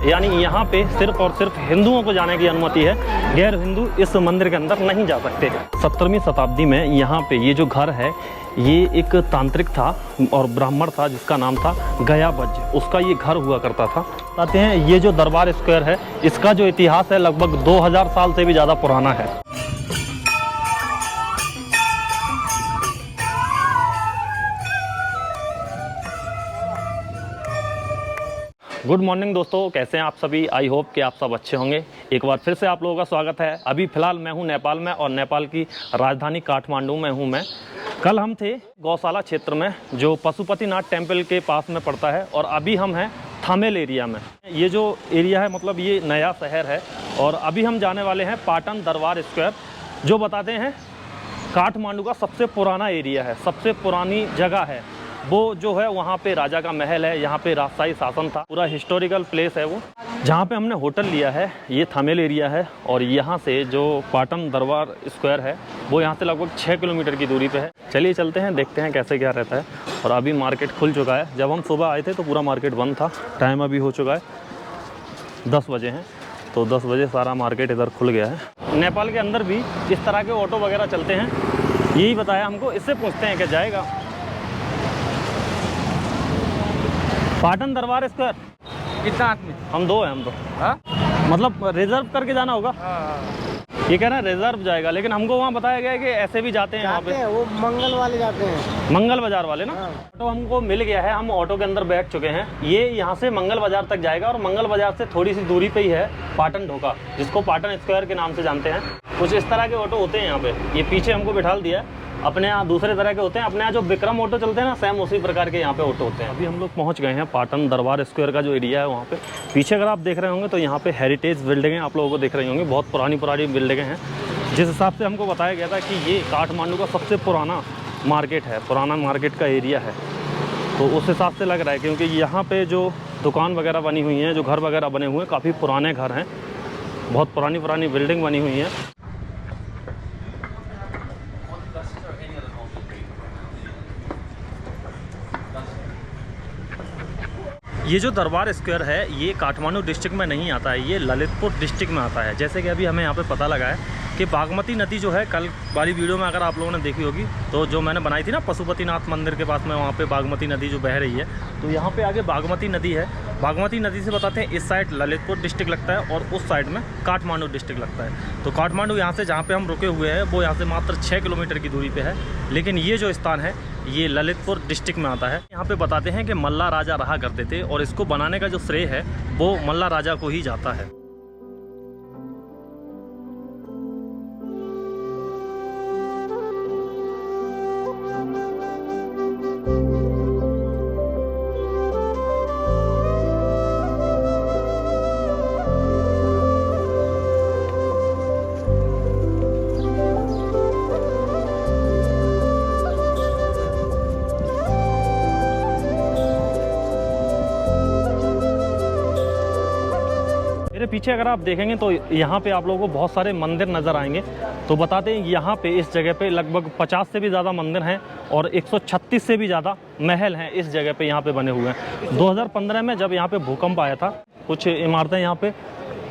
यानी यहाँ पे सिर्फ और सिर्फ हिंदुओं को जाने की अनुमति है, गैर हिंदू इस मंदिर के अंदर नहीं जा सकते। 17वीं शताब्दी में यहाँ पे ये जो घर है ये एक तांत्रिक था और ब्राह्मण था जिसका नाम था गयाबज, उसका ये घर हुआ करता था। बताते हैं ये जो दरबार स्क्वायर है इसका जो इतिहास है लगभग 2000 साल से भी ज़्यादा पुराना है। गुड मॉर्निंग दोस्तों, कैसे हैं आप सभी। आई होप कि आप सब अच्छे होंगे। एक बार फिर से आप लोगों का स्वागत है। अभी फ़िलहाल मैं हूं नेपाल में और नेपाल की राजधानी काठमांडू में हूं मैं। कल हम थे गौशाला क्षेत्र में जो पशुपतिनाथ टेम्पल के पास में पड़ता है और अभी हम हैं थामेल एरिया में। ये जो एरिया है मतलब ये नया शहर है और अभी हम जाने वाले हैं पाटन दरबार स्क्वायर, जो बताते हैं काठमांडू का सबसे पुराना एरिया है, सबसे पुरानी जगह है। वो जो है वहाँ पे राजा का महल है, यहाँ पे राजशाही शासन था, पूरा हिस्टोरिकल प्लेस है वो। जहाँ पे हमने होटल लिया है ये थामेल एरिया है और यहाँ से जो पाटन दरबार स्क्वायर है वो यहाँ से लगभग 6 किलोमीटर की दूरी पे है। चलिए चलते हैं, देखते हैं कैसे क्या रहता है। और अभी मार्केट खुल चुका है। जब हम सुबह आए थे तो पूरा मार्केट बंद था। टाइम अभी हो चुका है 10 बजे हैं, तो 10 बजे सारा मार्केट इधर खुल गया है। नेपाल के अंदर भी इस तरह के ऑटो वगैरह चलते हैं, यही बताया हमको। इससे पूछते हैं क्या जाएगा पाटन दरबार स्क्वायर। कितना आदमी? हम दो हैं। हम तो मतलब रिजर्व करके जाना होगा। ये कह रहे हैं रिजर्व जाएगा, लेकिन हमको वहाँ बताया गया है कि ऐसे भी जाते हैं वहाँ पे। वो मंगल वाले जाते हैं, मंगल बाजार वाले ना। ऑटो हमको मिल गया है, हम ऑटो के अंदर बैठ चुके हैं। ये यहाँ से मंगल बाजार तक जाएगा और मंगल बाजार से थोड़ी सी दूरी पे ही है पाटन ढोका, जिसको पाटन स्क्वायर के नाम से जानते हैं। कुछ इस तरह के ऑटो होते हैं यहाँ पे। ये पीछे हमको बिठा दिया है। अपने यहाँ दूसरे तरह के होते हैं, अपने यहाँ जो विक्रम ऑटो चलते हैं ना, सेम उसी प्रकार के यहाँ पे ऑटो होते हैं। अभी हम लोग पहुँच गए हैं पाटन दरबार स्क्वायर का जो एरिया है वहाँ पे। पीछे अगर आप देख रहे होंगे तो यहाँ पे हेरिटेज बिल्डिंगें आप लोगों को दिख रही होंगी, बहुत पुरानी बिल्डिंगें हैं। जिस हिसाब से हमको बताया गया था कि ये काठमांडू का सबसे पुराना मार्केट है, पुराना मार्केट का एरिया है, तो उस हिसाब से लग रहा है। क्योंकि यहाँ पे जो दुकान वगैरह बनी हुई हैं, जो घर वगैरह बने हुए हैं, काफ़ी पुराने घर हैं, बहुत पुरानी बिल्डिंग बनी हुई हैं। ये जो दरबार स्क्वायर है ये काठमांडू डिस्ट्रिक्ट में नहीं आता है, ये ललितपुर डिस्ट्रिक्ट में आता है। जैसे कि अभी हमें यहाँ पे पता लगा है कि बागमती नदी जो है, कल वाली वीडियो में अगर आप लोगों ने देखी होगी तो जो मैंने बनाई थी ना पशुपतिनाथ मंदिर के पास में, वहाँ पे बागमती नदी जो बह रही है, तो यहाँ पे आगे बागमती नदी है। बागमती नदी से बताते हैं इस साइड ललितपुर डिस्ट्रिक्ट लगता है और उस साइड में काठमांडू डिस्ट्रिक्ट लगता है। तो काठमांडू यहाँ से जहाँ पे हम रुके हुए हैं वो यहाँ से मात्र 6 किलोमीटर की दूरी पे है, लेकिन ये जो स्थान है ये ललितपुर डिस्ट्रिक्ट में आता है। यहाँ पे बताते हैं कि मल्ला राजा रहा करते थे और इसको बनाने का जो श्रेय है वो मल्ला राजा को ही जाता है। मेरे पीछे अगर आप देखेंगे तो यहाँ पे आप लोगों को बहुत सारे मंदिर नज़र आएंगे। तो बताते हैं यहाँ पे इस जगह पे लगभग 50 से भी ज़्यादा मंदिर हैं और 136 से भी ज़्यादा महल हैं इस जगह पे यहाँ पे बने हुए हैं। 2015 में जब यहाँ पे भूकंप आया था, कुछ इमारतें यहाँ पे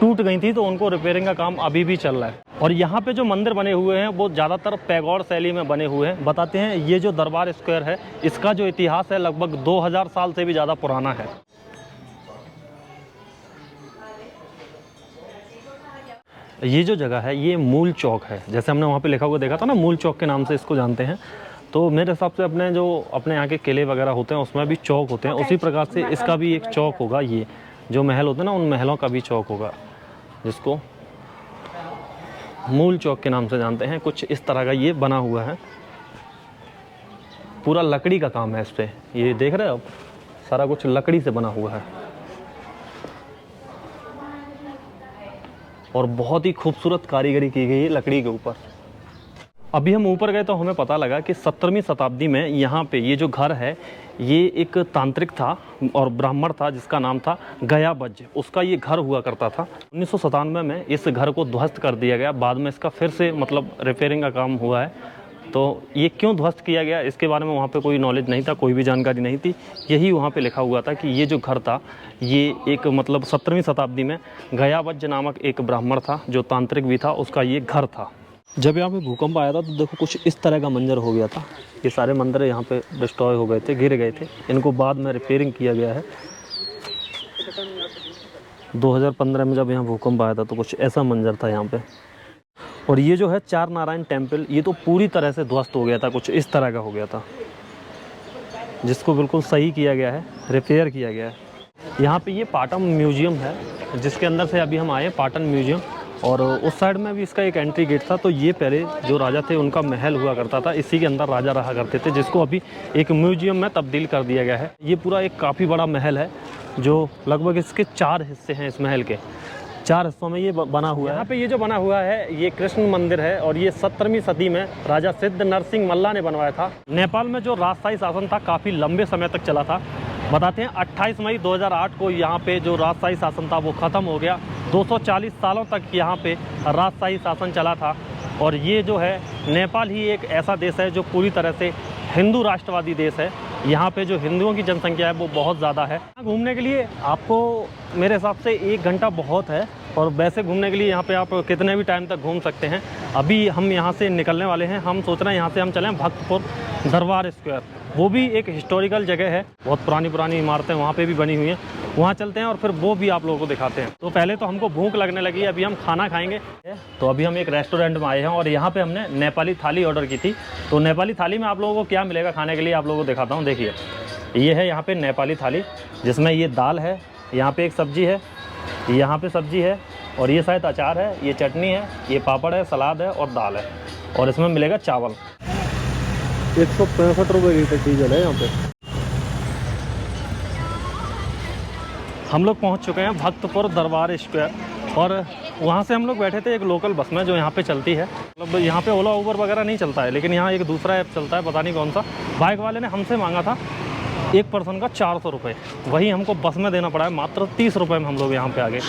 टूट गई थी, तो उनको रिपेयरिंग का काम अभी भी चल रहा है। और यहाँ पे जो मंदिर बने हुए हैं वो ज़्यादातर पैगोड शैली में बने हुए हैं। बताते हैं ये जो दरबार स्क्वायर है इसका जो इतिहास है लगभग 2000 साल से भी ज़्यादा पुराना है। ये जो जगह है ये मूल चौक है, जैसे हमने वहाँ पे लिखा हुआ देखा था ना, मूल चौक के नाम से इसको जानते हैं। तो मेरे हिसाब से अपने यहाँ के किले वगैरह होते हैं उसमें भी चौक होते हैं, उसी प्रकार से इसका भी एक चौक होगा। ये जो महल होते हैं ना, उन महलों का भी चौक होगा, जिसको मूल चौक के नाम से जानते हैं। कुछ इस तरह का ये बना हुआ है, पूरा लकड़ी का काम है इस पर। ये देख रहे हो आप, सारा कुछ लकड़ी से बना हुआ है और बहुत ही खूबसूरत कारीगरी की गई है लकड़ी के ऊपर। अभी हम ऊपर गए तो हमें पता लगा कि 17वीं शताब्दी में यहाँ पे ये जो घर है ये एक तांत्रिक था और ब्राह्मण था जिसका नाम था गयाबज, उसका ये घर हुआ करता था। 1997 में इस घर को ध्वस्त कर दिया गया, बाद में इसका फिर से मतलब रिपेयरिंग का काम हुआ है। तो ये क्यों ध्वस्त किया गया इसके बारे में वहाँ पे कोई नॉलेज नहीं था, कोई भी जानकारी नहीं थी। यही वहाँ पे लिखा हुआ था कि ये जो घर था ये एक मतलब 17वीं शताब्दी में गयावज्य नामक एक ब्राह्मण था जो तांत्रिक भी था, उसका ये घर था। जब यहाँ पे भूकंप आया था तो देखो कुछ इस तरह का मंजर हो गया था। ये सारे मंदिर यहाँ पे डिस्ट्रॉय हो गए थे, गिर गए थे। इनको बाद में रिपेयरिंग किया गया है। 2015 में जब यहाँ भूकंप आया था तो कुछ ऐसा मंजर था यहाँ पे। और ये जो है चार नारायण टेम्पल, ये तो पूरी तरह से ध्वस्त हो गया था, कुछ इस तरह का हो गया था, जिसको बिल्कुल सही किया गया है, रिपेयर किया गया है। यहाँ पे ये पाटन म्यूजियम है जिसके अंदर से अभी हम आए, पाटन म्यूजियम। और उस साइड में भी इसका एक एंट्री गेट था। तो ये पहले जो राजा थे उनका महल हुआ करता था, इसी के अंदर राजा रहा करते थे, जिसको अभी एक म्यूजियम में तब्दील कर दिया गया है। ये पूरा एक काफ़ी बड़ा महल है जो लगभग इसके 4 हिस्से हैं। इस महल के 4 हिस्सों में ये बना हुआ है। यहाँ पे ये जो बना हुआ है ये कृष्ण मंदिर है और ये 17वीं सदी में राजा सिद्ध नरसिंह मल्ला ने बनवाया था। नेपाल में जो राजशाही शासन था काफ़ी लंबे समय तक चला था। बताते हैं 28 मई 2008 को यहाँ पे जो राजशाही शासन था वो ख़त्म हो गया। 240 सालों तक यहाँ पे राजशाही शासन चला था। और ये जो है नेपाल ही एक ऐसा देश है जो पूरी तरह से हिंदू राष्ट्रवादी देश है। यहाँ पे जो हिंदुओं की जनसंख्या है वो बहुत ज़्यादा है। घूमने के लिए आपको मेरे हिसाब से 1 घंटा बहुत है। और वैसे घूमने के लिए यहाँ पे आप कितने भी टाइम तक घूम सकते हैं। अभी हम यहाँ से निकलने वाले हैं। हम सोच रहे हैं यहाँ से हम चलें भक्तपुर दरबार स्क्वायर। वो भी एक हिस्टोरिकल जगह है, बहुत पुरानी इमारतें वहाँ पे भी बनी हुई हैं। वहाँ चलते हैं और फिर वो भी आप लोगों को दिखाते हैं। तो पहले तो हमको भूख लगने लगी, अभी हम खाना खाएंगे। तो अभी हम एक रेस्टोरेंट में आए हैं और यहाँ पे हमने नेपाली थाली ऑर्डर की थी। तो नेपाली थाली में आप लोगों को क्या मिलेगा खाने के लिए आप लोगों को दिखाता हूँ। देखिए ये है यहाँ पे नेपाली थाली, जिसमें ये दाल है, यहाँ पे एक सब्जी है, यहाँ पे सब्जी है और ये शायद अचार है, ये चटनी है, ये पापड़ है, सलाद है और दाल है। और इसमें मिलेगा चावल। 165 रुपये लीटर डीजल है यहाँ पे। हम लोग पहुँच चुके हैं भक्तपुर दरबार स्क्वायर और वहाँ से हम लोग बैठे थे एक लोकल बस में जो यहाँ पे चलती है। मतलब यहाँ पे ओला उबर वगैरह नहीं चलता है, लेकिन यहाँ एक दूसरा ऐप चलता है, पता नहीं कौन सा। बाइक वाले ने हमसे मांगा था एक पर्सन का 400 रुपये, वही हमको बस में देना पड़ा है। मात्र 30 रुपये में हम लोग यहाँ पे आ गए।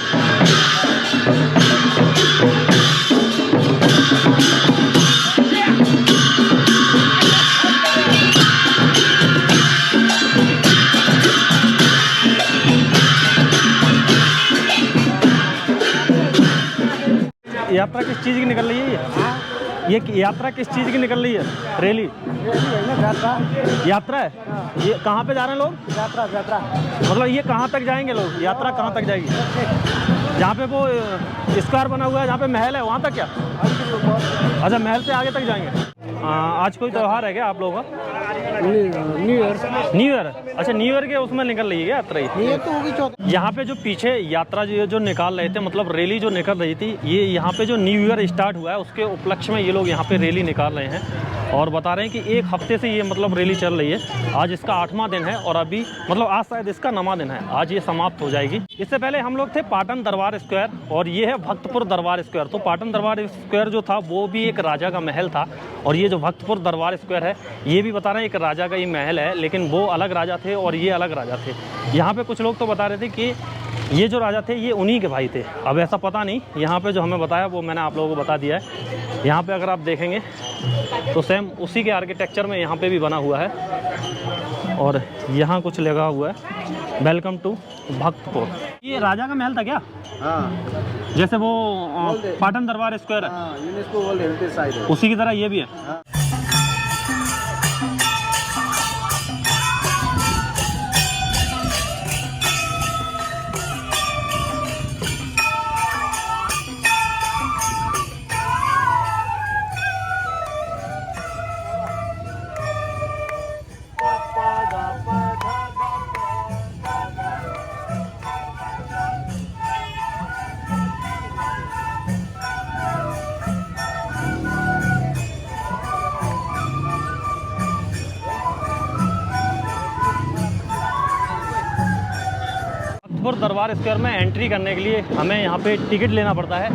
यात्रा किस चीज़ की निकल रही है ये यात्रा किस चीज़ की निकल रही है? रैली यात्रा है। ये कहाँ पे जा रहे हैं लोग? यात्रा मतलब ये कहाँ तक जाएंगे लोग? यात्रा कहाँ तक जाएगी? जहाँ पे वो स्क्वायर बना हुआ है, जहाँ पे महल है, वहाँ तक क्या? अच्छा, महल से आगे तक जाएंगे। आज कोई त्यौहार है क्या आप लोगों का? New year. अच्छा, न्यू ईयर के उसमें निकल रही है यात्रा। ये तो होगी। यहाँ पे जो पीछे यात्रा जो निकाल रहे थे, मतलब रैली जो निकल रही थी, ये यहाँ पे जो न्यू ईयर स्टार्ट हुआ है उसके उपलक्ष्य में ये लोग यहाँ पे रैली निकाल रहे हैं। और बता रहे हैं कि 1 हफ्ते से ये मतलब रैली चल रही है। आज इसका 8वां दिन है और अभी मतलब आज शायद इसका 9वां दिन है। आज ये समाप्त हो जाएगी। इससे पहले हम लोग थे पाटन दरबार स्क्वायर और ये है भक्तपुर दरबार स्क्वायर। तो पाटन दरबार स्क्वायर जो था वो भी एक राजा का महल था और ये जो भक्तपुर दरबार स्क्वायर है ये भी बता रहे हैं एक राजा का ही महल है, लेकिन वो अलग राजा थे और ये अलग राजा थे। यहाँ पे कुछ लोग तो बता रहे थे कि ये जो राजा थे ये उन्हीं के भाई थे। अब ऐसा पता नहीं, यहाँ पे जो हमें बताया वो मैंने आप लोगों को बता दिया है। यहाँ पे अगर आप देखेंगे तो सेम उसी के आर्किटेक्चर में यहाँ पे भी बना हुआ है और यहाँ कुछ लगा हुआ है, वेलकम टू भक्तपुर। ये राजा का महल था क्या? हाँ, जैसे वो पाटन दरबार स्क्वायर है, यूनेस्को वर्ल्ड हेरिटेज साइट है, उसी की तरह ये भी है। दरबार स्क्वायर में एंट्री करने के लिए हमें यहाँ पे टिकट लेना पड़ता है।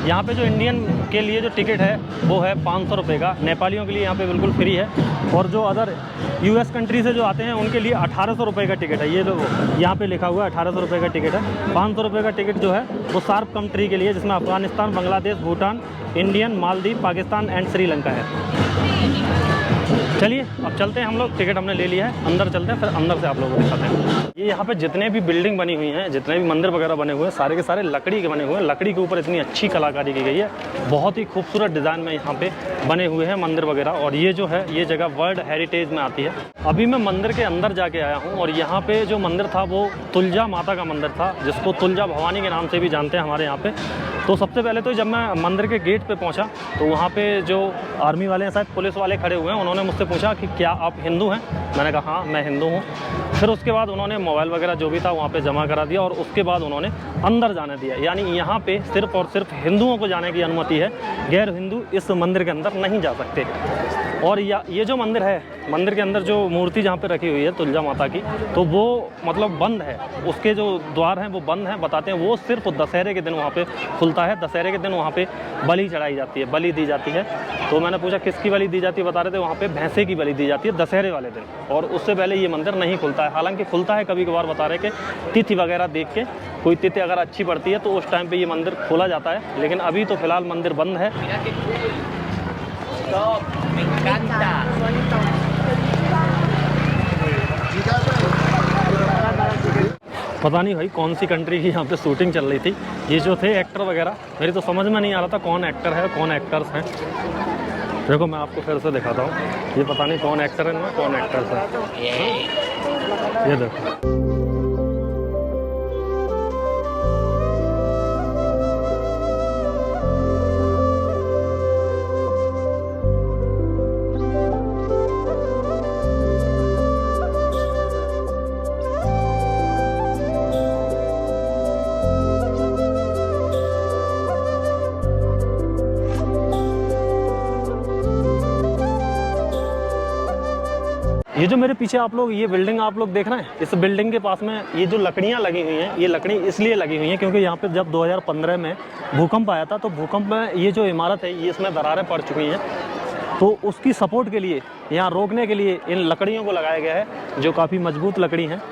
यहाँ पे जो इंडियन के लिए जो टिकट है वो है 500 रुपये का। नेपालियों के लिए यहाँ पे बिल्कुल फ्री है और जो अदर यूएस कंट्री से जो आते हैं उनके लिए 1800 रुपये का टिकट है। ये जो यहाँ पे लिखा हुआ है 1800 रुपये का टिकट है। 500 रुपये का टिकट जो है वो सार्क कंट्री के लिए, जिसमें अफगानिस्तान, बांग्लादेश, भूटान, इंडियन, मालदीव, पाकिस्तान एंड श्रीलंका है। चलिए अब चलते हैं हम लोग, टिकट हमने ले लिया है, अंदर चलते हैं, फिर अंदर से आप लोगों को दिखाते हैं। ये यहाँ पे जितने भी बिल्डिंग बनी हुई हैं, जितने भी मंदिर वगैरह बने हुए हैं, सारे के सारे लकड़ी के बने हुए हैं। लकड़ी के ऊपर इतनी अच्छी कलाकारी की गई है, बहुत ही खूबसूरत डिज़ाइन में यहाँ पे बने हुए हैं मंदिर वगैरह। और ये जो है ये जगह वर्ल्ड हेरिटेज में आती है। अभी मैं मंदिर के अंदर जाके आया हूँ और यहाँ पे जो मंदिर था वो तुलजा माता का मंदिर था, जिसको तुलजा भवानी के नाम से भी जानते हैं हमारे यहाँ पे। तो सबसे पहले तो जब मैं मंदिर के गेट पे पहुंचा तो वहाँ पे जो आर्मी वाले हैं, शायद पुलिस वाले खड़े हुए हैं, उन्होंने मुझसे पूछा कि क्या आप हिंदू हैं? मैंने कहा हाँ मैं हिंदू हूँ। फिर उसके बाद उन्होंने मोबाइल वगैरह जो भी था वहाँ पे जमा करा दिया और उसके बाद उन्होंने अंदर जाने दिया। यानी यहाँ पे सिर्फ और सिर्फ हिंदुओं को जाने की अनुमति है, गैर हिंदू इस मंदिर के अंदर नहीं जा सकते। और ये जो मंदिर है, मंदिर के अंदर जो मूर्ति जहाँ पे रखी हुई है तुलजा माता की, तो वो मतलब बंद है, उसके जो द्वार हैं वो बंद हैं। बताते हैं वो सिर्फ दशहरे के दिन वहाँ पे खुलता है। दशहरे के दिन वहाँ पे बलि चढ़ाई जाती है, बलि दी जाती है। तो मैंने पूछा किसकी बलि दी जाती है, बता रहे थे वहाँ पे भैंसे की बलि दी जाती है दशहरे वाले दिन, और उससे पहले ये मंदिर नहीं खुलता है। हालांकि खुलता है कभी कभार, बता रहे कि तिथि वगैरह देख के, कोई तिथि अगर अच्छी पड़ती है तो उस टाइम पर ये मंदिर खोला जाता है। लेकिन अभी तो फिलहाल मंदिर बंद है। पता नहीं भाई कौन सी कंट्री की यहाँ पे शूटिंग चल रही थी। ये जो थे एक्टर वगैरह, मेरी तो समझ में नहीं आ रहा था कौन एक्टर है कौन एक्टर्स हैं। देखो मैं आपको फिर से दिखाता हूँ, ये पता नहीं कौन एक्टर है इनमें, कौन एक्टर्स है। ये देखो ये जो मेरे पीछे आप लोग ये बिल्डिंग आप लोग देख रहे हैं, इस बिल्डिंग के पास में ये जो लकड़ियाँ लगी हुई हैं, ये लकड़ी इसलिए लगी हुई हैं क्योंकि यहाँ पे जब 2015 में भूकंप आया था, तो भूकंप में ये जो इमारत है ये इसमें दरारें पड़ चुकी हैं। तो उसकी सपोर्ट के लिए, यहाँ रोकने के लिए इन लकड़ियों को लगाया गया है, जो काफ़ी मजबूत लकड़ी हैं।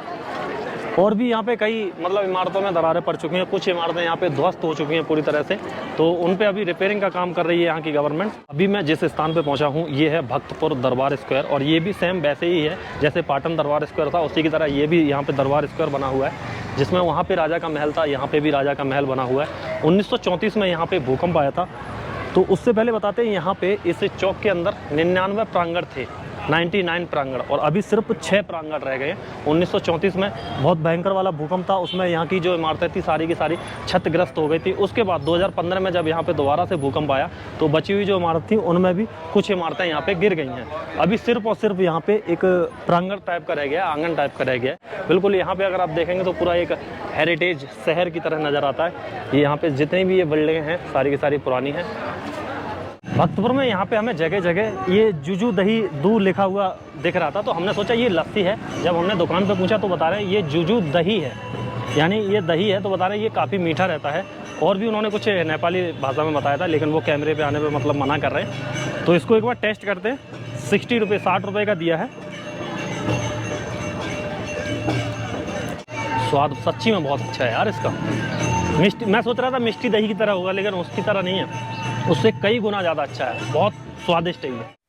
और भी यहाँ पे कई मतलब इमारतों में दरारें पड़ चुकी हैं, कुछ इमारतें यहाँ पे ध्वस्त हो चुकी हैं पूरी तरह से, तो उन पे अभी रिपेयरिंग का काम कर रही है यहाँ की गवर्नमेंट। अभी मैं जिस स्थान पे पहुँचा हूँ ये है भक्तपुर दरबार स्क्वायर, और ये भी सेम वैसे ही है जैसे पाटन दरबार स्क्वायर था, उसी की तरह ये भी यहाँ पे दरबार स्क्वायर बना हुआ है, जिसमें वहाँ पे राजा का महल था, यहाँ पे भी राजा का महल बना हुआ है। 1934 में यहाँ पे भूकंप आया था। तो उससे पहले बताते हैं यहाँ पे इस चौक के अंदर 99 प्रांगण थे, 99 प्रांगण, और अभी सिर्फ 6 प्रांगण रह गए। 1934 में बहुत भयंकर वाला भूकंप था, उसमें यहाँ की जो इमारतें थी सारी की सारी क्षतिग्रस्त हो गई थी। उसके बाद 2015 में जब यहाँ पे दोबारा से भूकंप आया तो बची हुई जो इमारत थी उनमें भी कुछ इमारतें यहाँ पे गिर गई हैं। अभी सिर्फ और सिर्फ यहाँ पे एक प्रांगण टाइप का रह गया, आंगन टाइप का रह गया। बिल्कुल यहाँ पे अगर आप देखेंगे तो पूरा एक हेरिटेज शहर की तरह नज़र आता है। ये यहाँ पे जितनी भी ये बिल्डिंगें हैं सारी की सारी पुरानी हैं। भक्तपुर में यहाँ पे हमें जगह जगह ये जुजू दही दूध लिखा हुआ दिख रहा था, तो हमने सोचा ये लस्सी है। जब हमने दुकान पे पूछा तो बता रहे हैं ये जुजू दही है, यानी ये दही है, तो बता रहे हैं ये काफ़ी मीठा रहता है। और भी उन्होंने कुछ नेपाली भाषा में बताया था, लेकिन वो कैमरे पे आने पे मतलब मना कर रहे हैं। तो इसको एक बार टेस्ट करते हैं। 60 रुपये 60 रुपये का दिया है। स्वाद सच्ची में बहुत अच्छा है यार इसका। मिष्टी, मैं सोच रहा था मिष्टी दही की तरह होगा, लेकिन उसकी तरह नहीं है, उससे कई गुना ज़्यादा अच्छा है, बहुत स्वादिष्ट है ये।